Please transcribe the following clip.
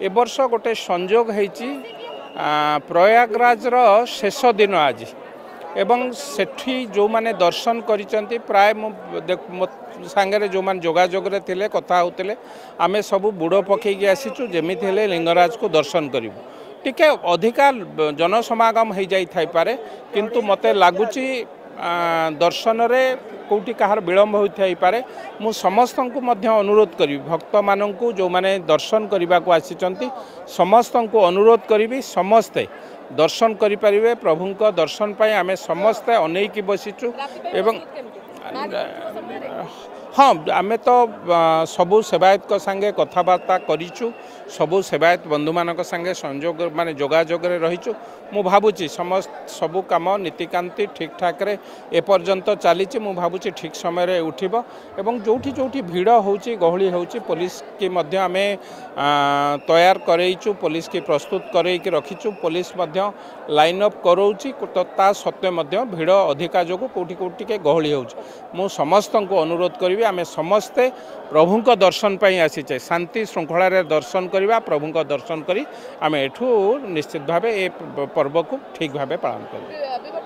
ए वर्ष गोटे संजोग होईची प्रयागराजर शेष दिन आज एवं सेठी जो माने दर्शन करिसेंती प्राय सांगे जो माने जोगाजोग रे थिले कथा होते आम सब बुड़ पकईकी आसीचु जमीती हेले लिंगराज को दर्शन करूँ टिके अधिका जनसमागम हो जाए किंतु मते लगुच दर्शन रे कौटी कहार विलम्ब होई पारे मु समस्त को मध्य अनुरोध करी भक्त मानू जो माने दर्शन करने को आसी समस्त को अनुरोध करी समस्ते दर्शन करें प्रभु दर्शन पाई आमे समस्ते अनेकी बसीचु एवं हाँ आमे तो सबू सेवायत संगे कथबार्ता करूँ सबू सेवायत बंधु मान संगे संजोग माने जोगाजोग रहीचु मु भावुची समस्त सबू काम नीतिकांति ठीक ठाक रे एपर्यंत चली मु भावुची ठीक समय उठिबो एवं जोठी जोठी भीड़ होची गहली होची पुलिस की मध्य आमे तैयार करैचु पुलिस की प्रस्तुत करैकी रखीचु पुलिस मध्य लाइन अप करौची तो ता सत्वे मध्य भीड़ अधिका जोगु कोठी कोठी के गहली होची मु समस्त को अनुरोध करी आमे समस्ते प्रभु को दर्शन पाई आसीचे शांति श्रृंखला रे दर्शन करवा प्रभु को दर्शन करी आमे एठू निश्चित भावे ए पर्व को ठीक भावे पालन करू।